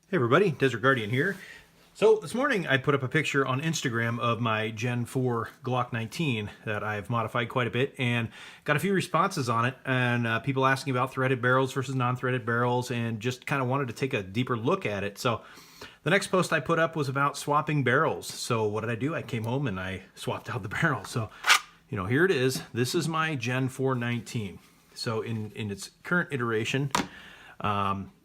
Hey everybody, Desert Guardian here. So this morning I put up a picture on Instagram of my Gen 4 Glock 19 that I've modified quite a bit and got a few responses on it, and people asking about threaded barrels versus non-threaded barrels, and just kind of wanted to take a deeper look at it. So the next post I put up was about swapping barrels. So what did I do? I came home and I swapped out the barrel. So here it is. This is my Gen 4 19. So in its current iteration,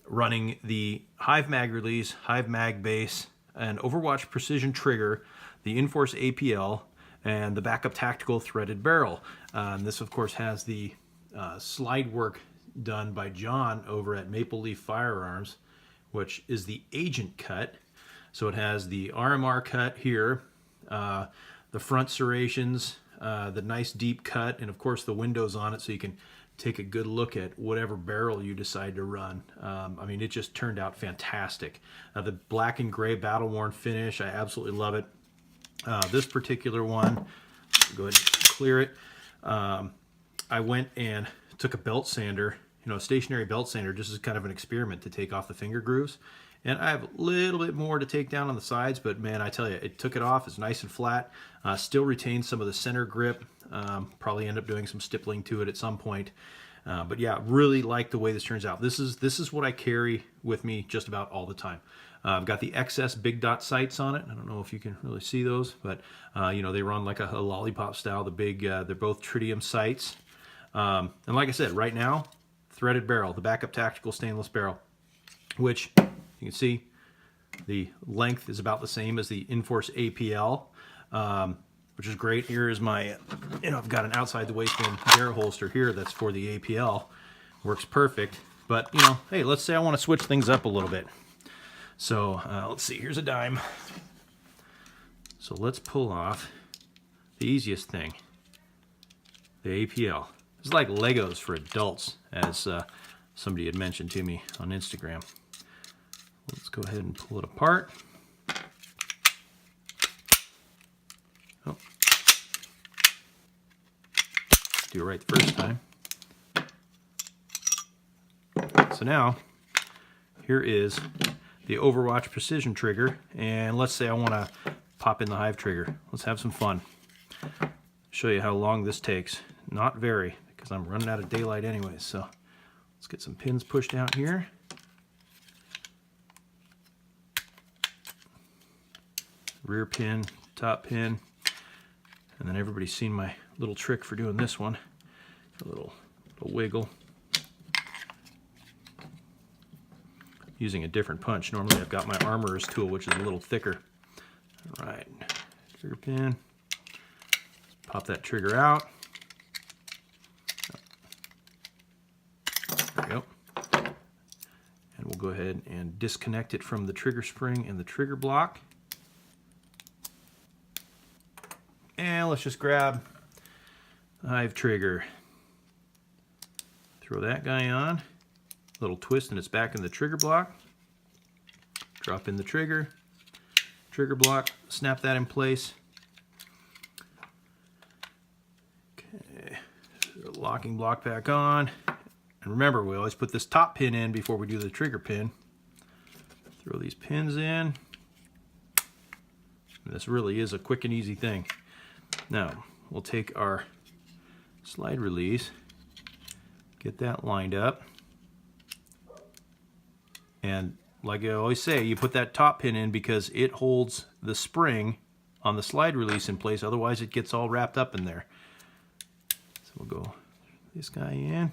running the Hive mag release, Hive mag base, and Overwatch precision trigger, the Inforce APL, and the backup tactical threaded barrel. And this of course has the slide work done by John over at Maple Leaf Firearms, which is the agent cut. So it has the RMR cut here, the front serrations, the nice deep cut, and of course the windows on it, so you can take a good look at whatever barrel you decide to run. I mean, it just turned out fantastic. The black and gray battle worn finish, I absolutely love it. This particular one, go ahead and clear it. I went and took a belt sander, a stationary belt sander, just as kind of an experiment to take off the finger grooves. And I have a little bit more to take down on the sides, but man, I tell you, it took it off. It's nice and flat. Still retains some of the center grip. Probably end up doing some stippling to it at some point. But yeah, really like the way this turns out. This is what I carry with me just about all the time. I've got the XS big dot sights on it. I don't know if you can really see those, but they run like a lollipop style. The big, they're both tritium sights. And like I said, right now, threaded barrel, the backup tactical stainless barrel, which you can see the length is about the same as the Inforce APL, which is great. Here is my, I've got an outside the waistband barrel holster here that's for the APL. Works perfect. But, hey, let's say I want to switch things up a little bit. So, let's see, here's a dime. So let's pull off the easiest thing, the APL. It's like Legos for adults, as somebody had mentioned to me on Instagram. Let's go ahead and pull it apart. Oh. Do it right the first time. So now, here is the Overwatch precision trigger, and let's say I want to pop in the Hive trigger. Let's have some fun. Show you how long this takes. Not very, because I'm running out of daylight anyway. So let's get some pins pushed out here. Rear pin, top pin, and then everybody's seen my little trick for doing this one. A little wiggle. Using a different punch. Normally I've got my armorer's tool, which is a little thicker. All right, trigger pin. Pop that trigger out. There we go. And we'll go ahead and disconnect it from the trigger spring and the trigger block. And let's just grab the Hive trigger. Throw that guy on. Little twist and it's back in the trigger block. Drop in the trigger block, snap that in place. Okay, locking block back on. And remember, we always put this top pin in before we do the trigger pin. Throw these pins in. This really is a quick and easy thing. Now, we'll take our slide release, get that lined up, and like I always say, you put that top pin in because it holds the spring on the slide release in place, otherwise it gets all wrapped up in there. So we'll go this guy in,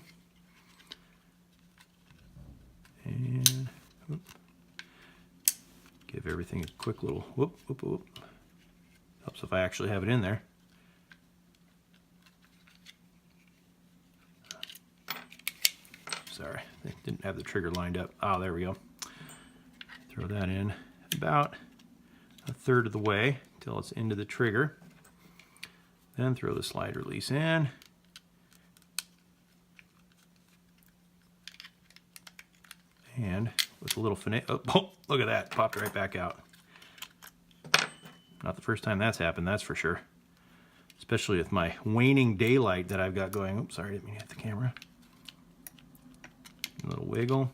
and whoop, give everything a quick little whoop, whoop, whoop. Helps if I actually have it in there. Sorry, I didn't have the trigger lined up. Oh, there we go. Throw that in about a third of the way until it's into the trigger. Then throw the slide release in. And with a little finesse, oh, look at that, popped right back out. Not the first time that's happened, that's for sure. Especially with my waning daylight that I've got going. Oops, sorry, I didn't mean to hit the camera. A little wiggle.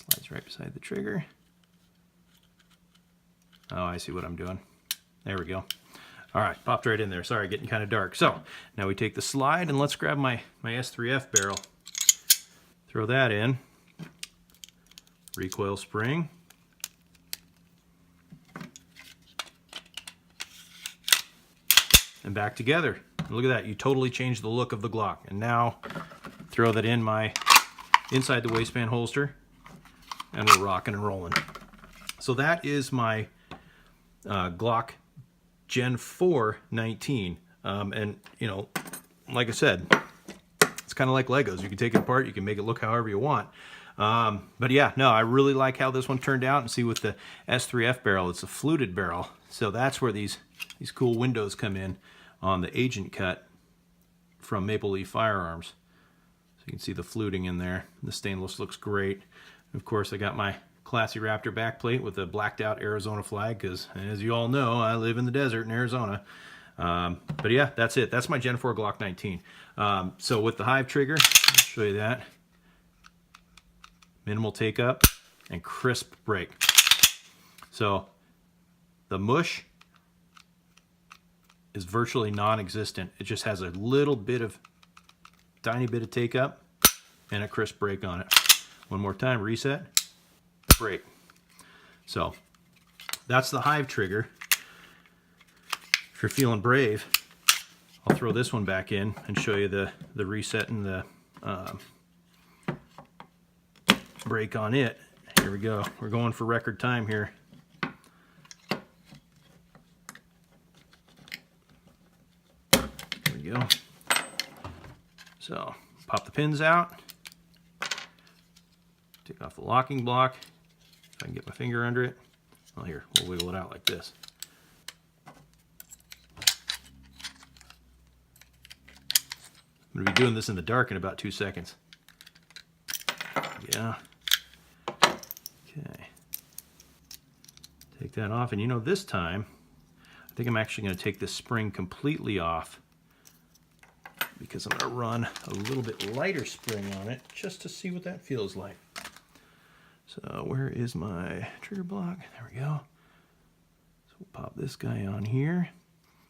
Slides right beside the trigger. Oh, I see what I'm doing. There we go. All right, popped right in there. Sorry, getting kind of dark. So now we take the slide and let's grab my S3F barrel. Throw that in. Recoil spring. And back together. Look at that, you totally changed the look of the Glock. And now throw that in my inside the waistband holster and we're rocking and rolling. So that is my Glock Gen 4 19. And you know, like I said, it's kind of like Legos. You can take it apart, you can make it look however you want. But yeah, no, I really like how this one turned out. And see, with the S3F barrel, it's a fluted barrel. So that's where these cool windows come in on the agent cut from Maple Leaf Firearms. So you can see the fluting in there. The stainless looks great. Of course, I got my classy Raptor backplate with a blacked out Arizona flag because, as you all know, I live in the desert in Arizona. But yeah, that's it. That's my Gen 4 Glock 19. So with the Hive trigger, I'll show you that. Minimal take up and crisp break. So the mush is virtually non-existent. It just has a little bit of, tiny bit of take up and a crisp break on it. One more time, reset, break. So that's the Hive trigger. If you're feeling brave, I'll throw this one back in and show you the reset and the break on it. Here we go. We're going for record time here. There we go. So pop the pins out. Take off the locking block. If I can get my finger under it. Well, here, we'll wiggle it out like this. I'm going to be doing this in the dark in about 2 seconds. Yeah. Okay. Take that off. And you know, this time, I think I'm actually going to take this spring completely off because I'm going to run a little bit lighter spring on it just to see what that feels like. So where is my trigger block? There we go. So we'll pop this guy on here.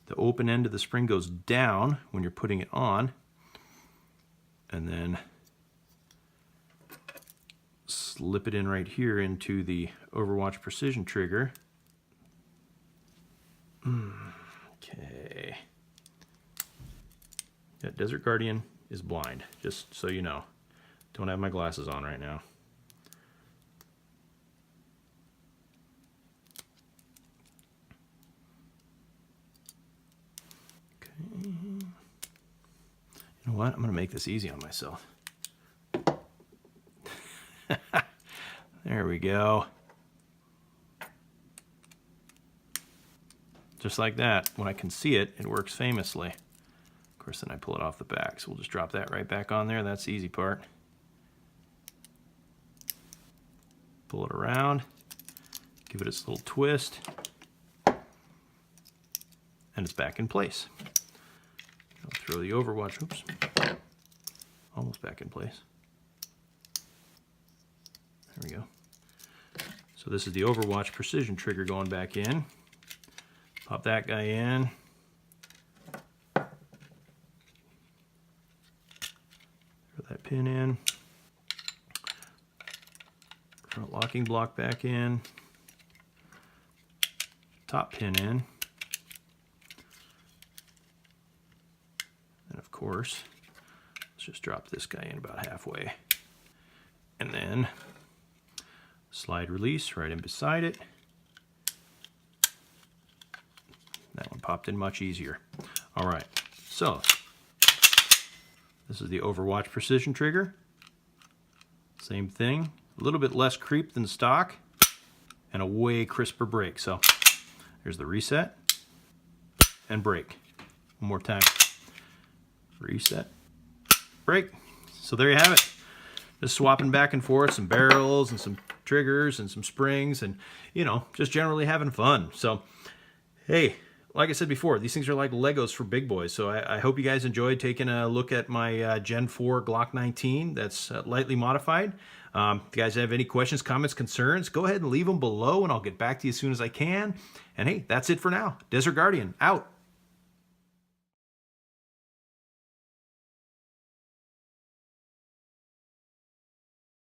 The open end of the spring goes down when you're putting it on. And then slip it in right here into the Overwatch precision trigger. Okay. Yeah, Desert Guardian is blind, just so you know. Don't have my glasses on right now. Okay. You know what? I'm going to make this easy on myself. There we go. Just like that. When I can see it, it works famously. Of course, then I pull it off the back. So we'll just drop that right back on there. That's the easy part. Pull it around. Give it its little twist. And it's back in place. I'll throw the Overwatch. Oops. Almost back in place. There we go. So this is the Overwatch precision trigger going back in. Pop that guy in. Throw that pin in. Front locking block back in. Top pin in. And of course, let's just drop this guy in about halfway. And then slide release right in beside it. That one popped in much easier. All right, so this is the Overwatch precision trigger. Same thing, a little bit less creep than stock and a way crisper break. So here's the reset and break. One more time. Reset, break. So there you have it. Just swapping back and forth some barrels and some triggers and some springs and, you know, just generally having fun. So, hey, like I said before, these things are like Legos for big boys. So I hope you guys enjoyed taking a look at my Gen 4 Glock 19 that's lightly modified. If you guys have any questions, comments, concerns, go ahead and leave them below and I'll get back to you as soon as I can. And hey, that's it for now. Desert Guardian, out.